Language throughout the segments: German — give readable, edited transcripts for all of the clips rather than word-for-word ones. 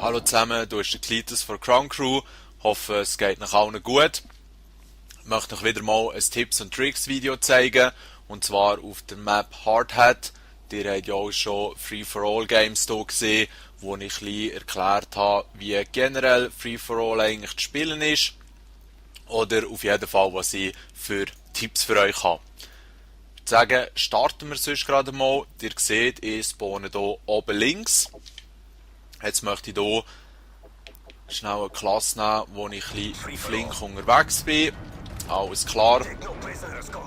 Hallo zusammen, du bist der Klitus von Crown Crew. Hoffe, es geht nach allen gut. Ich möchte euch wieder mal ein Tipps und Tricks Video zeigen. Und zwar auf der Map Hardhat. Ihr habt ja auch schon Free-for-All Games hier gesehen, wo ich ein bisschen erklärt habe, wie generell Free-for-All eigentlich zu spielen ist. Oder auf jeden Fall, was ich für Tipps für euch habe. Ich würde sagen, starten wir sonst gerade mal. Ihr seht, ich spawne hier oben links. Jetzt möchte ich hier schnell eine Klasse nehmen, wo ich ein bisschen flink unterwegs bin. Alles klar.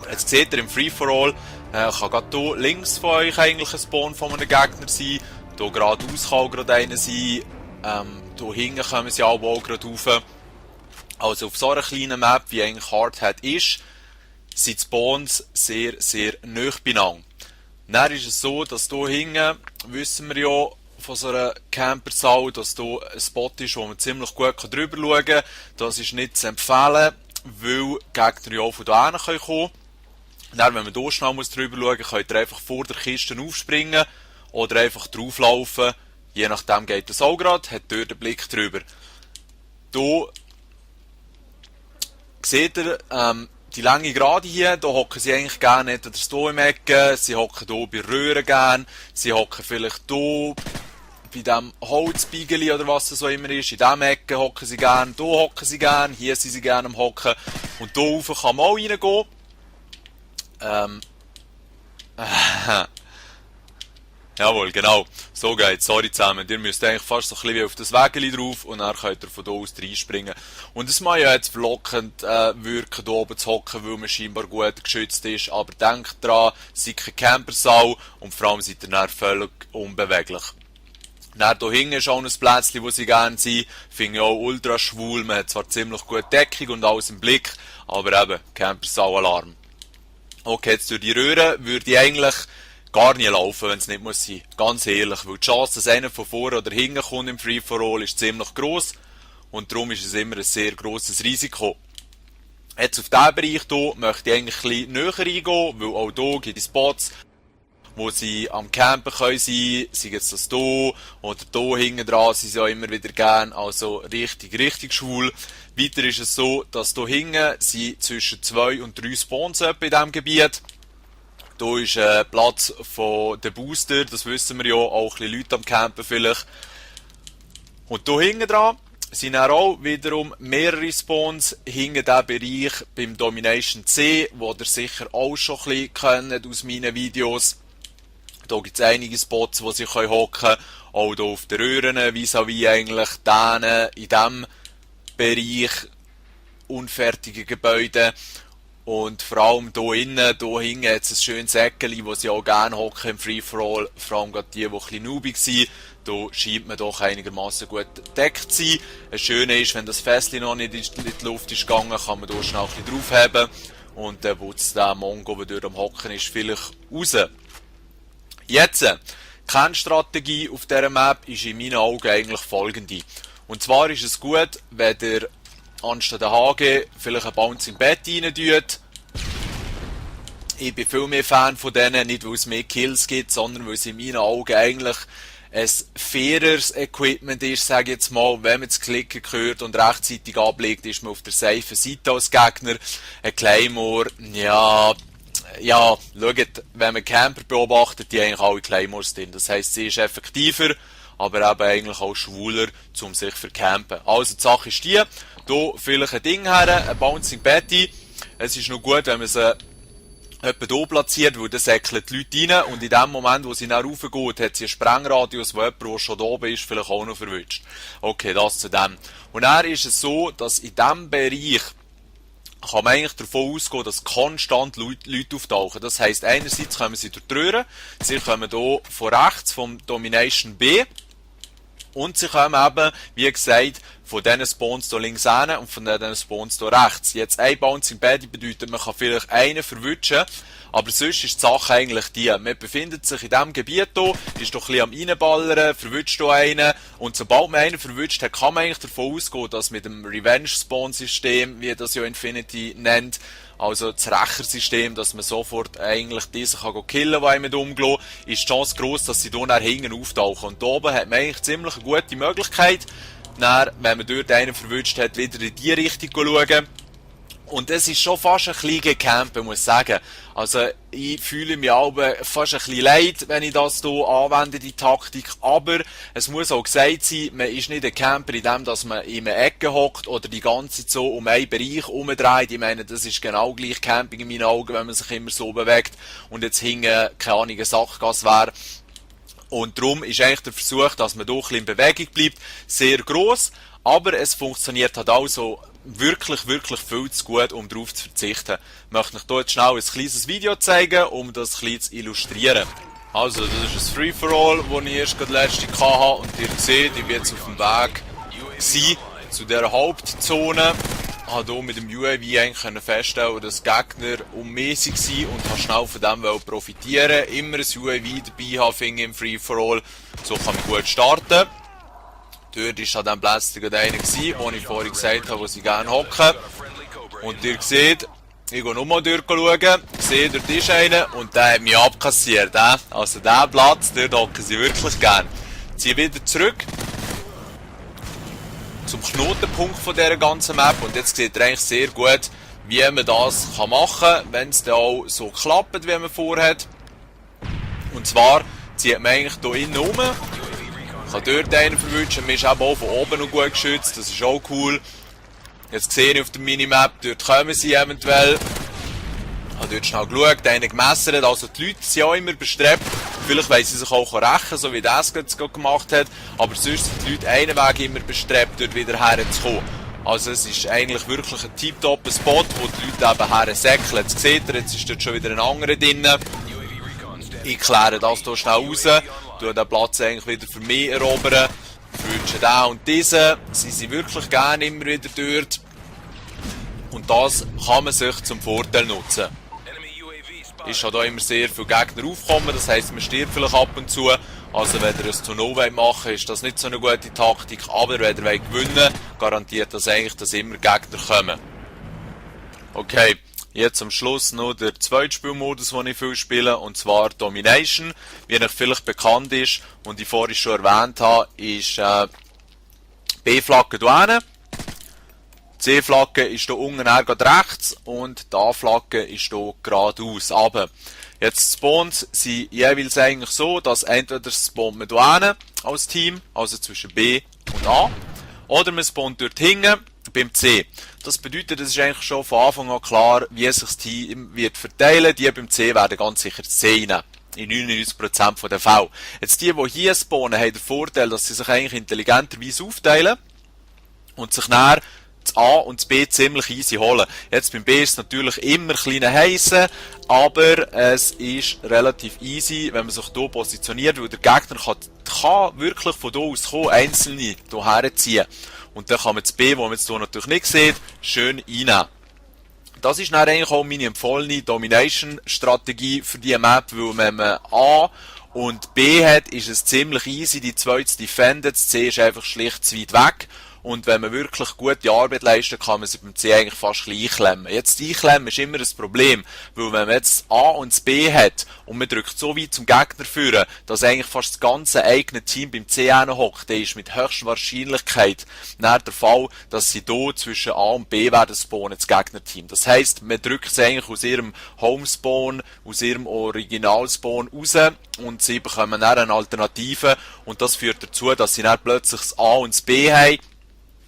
Jetzt seht ihr im Free-for-All, kann gerade hier links von euch eigentlich ein Spawn von einem Gegner sein. Hier geradeaus kann auch gerade einer sein. Hier hinten kommen sie auch gerade rauf. Also auf so einer kleinen Map, wie eigentlich Hardhat ist, sind die Spawns sehr, sehr nahe beieinander. Dann ist es so, dass hier hinten, wissen wir ja, von so einer Campersau, dass hier ein Spot ist, wo man ziemlich gut drüber schauen kann. Das ist nicht zu empfehlen, weil Gegner ja auch von hier kommen können. Dann, wenn man hier schnell drüber schauen muss, könnt ihr einfach vor der Kiste aufspringen oder einfach drauflaufen. Je nachdem geht das auch gerade, hat dort den Blick drüber. Hier seht ihr, die lange Gerade hier, da hocken sie eigentlich gerne nicht hier im Ecken, sie hocken hier bei Röhren gerne, sie hocken vielleicht hier bei diesem Holzbiegeli oder was das so immer ist, in diesem Ecken hocken sie gerne, hier hocken sie gerne, hier sind sie gerne am Hocken und hier rauf kann man auch reingehen. Jawohl, genau. So geht's. Sorry zusammen. Ihr müsst eigentlich fast so ein bisschen wie auf das Wägeli drauf und dann könnt ihr von hier aus reinspringen. Und es mag ja jetzt verlockend wirken, hier oben zu hocken, weil man scheinbar gut geschützt ist. Aber denkt dran, seid keine Campersau und vor allem seid ihr dann völlig unbeweglich. Dann hier hinten ist auch ein Plätzchen, wo sie gerne sind. Finde ich auch ultra schwul. Man hat zwar ziemlich gute Deckung und alles im Blick, aber eben, Campersau-Alarm. Okay, jetzt durch die Röhre würde ich eigentlich gar nicht laufen, wenn es nicht muss sein. Ganz ehrlich, weil die Chance, dass einer von vorne oder hinten kommt im Free-for-All, ist ziemlich gross und darum ist es immer ein sehr grosses Risiko. Jetzt auf diesen Bereich hier möchte ich eigentlich ein bisschen näher eingehen, weil auch hier gibt es Spots, wo sie am Campen können sein, sei jetzt das hier oder hier hinten dran, sind sie auch immer wieder gern, also richtig schwul. Weiter ist es so, dass hier hinten sind zwischen 2 und 3 Spawns in diesem Gebiet. Hier ist Platz von den Booster, das wissen wir ja, auch ein bisschen Leute am Campen vielleicht. Und hier hinten dran sind dann auch wiederum mehrere Spawns hinter diesem Bereich beim Domination C, wo ihr sicher auch schon ein bisschen kennt aus meinen Videos. Da gibt es einige Spots, wo sie hocken können, auch hier auf den Röhren, vis-à-vis eigentlich denen in diesem Bereich unfertige Gebäude. Und vor allem hier innen, hier hinten hat es ein schönes Eckchen, wo sie auch gerne hocken im Free-for-All, vor allem gerade die ein bisschen noobig sind. Da scheint man doch einigermaßen gut gedeckt zu sein. Das Schöne ist, wenn das Fässchen noch nicht in die Luft ist gegangen, kann man hier schnell ein bisschen draufheben und dann putzt der Mongo, der durch am Hocken ist, vielleicht raus. Jetzt, die Kernstrategie auf dieser Map ist in meinen Augen eigentlich folgende. Und zwar ist es gut, wenn ihr anstatt der HG vielleicht ein Bouncing Bett rein tut. Ich bin viel mehr Fan von denen, nicht weil es mehr Kills gibt, sondern weil es in meinen Augen eigentlich ein faireres Equipment ist, sage ich jetzt mal. Wenn man das Klicken hört und rechtzeitig ablegt, ist man auf der safen Seite als Gegner. Ein Claymore, ja, schaut, wenn man Camper beobachtet, die eigentlich alle Claymores drin. Das heisst, sie ist effektiver, aber eben eigentlich auch schwuler, um sich zu campen. Also die Sache ist die, hier vielleicht ein Ding her, ein Bouncing Betty. Es ist noch gut, wenn man sie etwa hier platziert, weil dann säckeln die Leute rein und in dem Moment, wo sie dann raufgeht, hat sie einen Sprengradius, wo jemand, der schon da oben ist, vielleicht auch noch verwünscht. Okay, das zu dem. Und dann ist es so, dass in diesem Bereich kann man eigentlich davon ausgehen, dass konstant Leute auftauchen. Das heisst, einerseits kommen sie durch die Röhre, sie kommen hier von rechts vom Domination B und sie kommen eben, wie gesagt, von diesen Spawns hier links hin und von diesen Spawns hier rechts. Jetzt ein Bouncing Paddy bedeutet, man kann vielleicht einen verwutschen, aber sonst ist die Sache eigentlich die. Man befindet sich in diesem Gebiet hier, ist doch ein bisschen am Reinballern, verwutscht hier einen und sobald man einen verwutscht hat, kann man eigentlich davon ausgehen, dass mit dem Revenge-Spawn-System, wie das ja Infinity nennt, also das Rächersystem, dass man sofort eigentlich diesen kann killen, der einem umgelassen, ist die Chance gross, dass sie hier hinten auftauchen. Und da oben hat man eigentlich ziemlich eine gute Möglichkeit, dann, wenn man dort einen verwünscht hat, wieder in die Richtung zu schauen. Und es ist schon fast ein bisschen gecampt, muss ich sagen. Also, ich fühle mich aber fast ein bisschen leid, wenn ich das hier anwende, die Taktik. Aber es muss auch gesagt sein, man ist nicht ein Camper in dem, dass man in einer Ecke hockt oder die ganze Zeit so um einen Bereich umdreht. Ich meine, das ist genau gleich Camping in meinen Augen, wenn man sich immer so bewegt und jetzt hinten, keine Ahnung, eine Sackgasse wäre. Und darum ist eigentlich der Versuch, dass man hier ein bisschen in Bewegung bleibt, sehr gross. Aber es funktioniert halt auch so wirklich viel zu gut, um darauf zu verzichten. Ich möchte euch hier jetzt schnell ein kleines Video zeigen, um das ein bisschen zu illustrieren. Also, das ist ein Free-for-All, das ich erst gerade letzte hatte. Und ihr seht, ich bin jetzt auf dem Weg zu dieser Hauptzone. Ich konnte hier mit dem UAV eigentlich feststellen, dass die Gegner unmäßig sind und habe schnell von dem profitieren. Immer ein UAV dabei haben, finde ich, im Free-for-All. So kann man gut starten. Dort war an diesem Plätzchen gerade einer, den ich vorhin gesagt habe, wo sie gerne hocken. Und ihr seht, ich gehe nochmal durchschauen, sehe, dort ist einer und der hat mich abkassiert. Also diesen Platz, dort hocken sie wirklich gerne. Ziehe wieder zurück zum Knotenpunkt von dieser ganzen Map und jetzt seht ihr eigentlich sehr gut, wie man das machen kann, wenn es dann auch so klappt, wie man vorhat. Und zwar zieht man eigentlich hier innen rum. Ich kann dort einen verwünschen, man ist eben auch von oben noch gut geschützt, das ist auch cool. Jetzt sehe ich auf der Minimap, dort kommen sie eventuell. Ich habe dort schnell geschaut, einen gemessert, also die Leute sind auch immer bestrebt. Vielleicht wollen sie sich auch rächen, so wie das jetzt gemacht hat, aber sonst sind die Leute einen Weg immer bestrebt, dort wieder herzukommen. Also es ist eigentlich wirklich ein tiptopper Spot, wo die Leute eben hersäckeln. Jetzt seht ihr, jetzt ist dort schon wieder ein anderer drin. Ich kläre das hier schnell raus, tue den Platz eigentlich wieder für mich erobern, wünsche den und diesen, sie sind wirklich gerne immer wieder dort und das kann man sich zum Vorteil nutzen. Ist schon da immer sehr viele Gegner aufkommen, das heisst, man stirbt vielleicht ab und zu, also wenn ihr es zu No machen wollt, ist das nicht so eine gute Taktik, aber wenn ihr gewinnen wollt, garantiert das eigentlich, dass immer Gegner kommen. Okay. Jetzt am Schluss noch der zweite Spielmodus, den ich viel spiele, und zwar Domination. Wie euch vielleicht bekannt ist und ich vorhin schon erwähnt habe, ist B-Flagge hier hinten. Die C-Flagge ist hier unten rechts und die A-Flagge ist hier geradeaus runter. Jetzt die Spawns sind jeweils eigentlich so, dass entweder spawnt man hier hinten als Team, also zwischen B und A, oder man spawnt dort hinten beim C. Das bedeutet, es ist eigentlich schon von Anfang an klar, wie sich das Team wird verteilen. Die beim C werden ganz sicher C nehmen. In 99% der Fälle. Jetzt die hier spawnen, haben den Vorteil, dass sie sich eigentlich intelligenterweise aufteilen und sich nachher das A und das B ziemlich easy holen. Jetzt beim B ist es natürlich immer ein kleiner heissen, aber es ist relativ easy, wenn man sich hier positioniert, weil der Gegner kann wirklich von hier aus kommen, einzelne hier herziehen. Und dann kann man das B, das man jetzt hier natürlich nicht sieht, schön einnehmen. Das ist dann eigentlich auch meine empfohlene Domination-Strategie für diese Map, weil wenn man A und B hat, ist es ziemlich easy, die zwei zu defenden. Das C ist einfach schlicht zu weit weg. Und wenn man wirklich gute Arbeit leistet, kann man sie beim C eigentlich fast gleich einklemmen. Jetzt einklemmen ist immer ein Problem, weil wenn man jetzt das A und das B hat und man drückt so weit zum Gegner führen, dass eigentlich fast das ganze eigene Team beim C hockt, dann ist mit höchster Wahrscheinlichkeit der Fall, dass sie hier zwischen A und B werden spawnen, das Gegnerteam. Das heisst, man drückt sie eigentlich aus ihrem Homespawn, aus ihrem Originalspawn raus und sie bekommen dann eine Alternative und das führt dazu, dass sie dann plötzlich das A und das B haben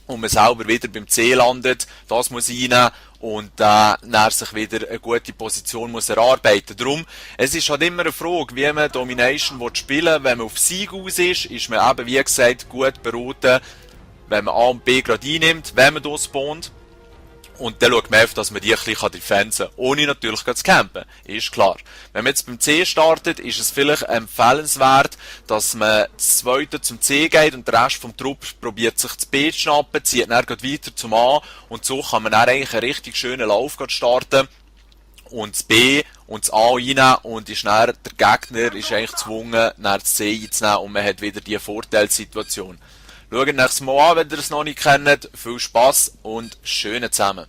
und man selber wieder beim C landet, das muss rein und dann sich wieder eine gute Position muss erarbeiten. Darum, es ist halt immer eine Frage, wie man Domination spielen will. Wenn man auf Sieg aus ist man eben, wie gesagt, gut beraten, wenn man A und B gerade einnimmt, wenn man hier spawnt. Und dann schaut man einfach, dass man die ein bisschen defensen kann, ohne natürlich zu campen. Ist klar. Wenn man jetzt beim C startet, ist es vielleicht empfehlenswert, dass man das zweite zum C geht und der Rest vom Trupp probiert sich das B zu schnappen, zieht dann weiter zum A und so kann man dann eigentlich einen richtig schönen Lauf starten und das B und das A reinnehmen und ist dann, der Gegner ist eigentlich gezwungen, dann das C einzunehmen und man hat wieder die Vorteilssituation. Schaut nächstes Mal an, wenn ihr es noch nicht kennt. Viel Spass und schöne zusammen.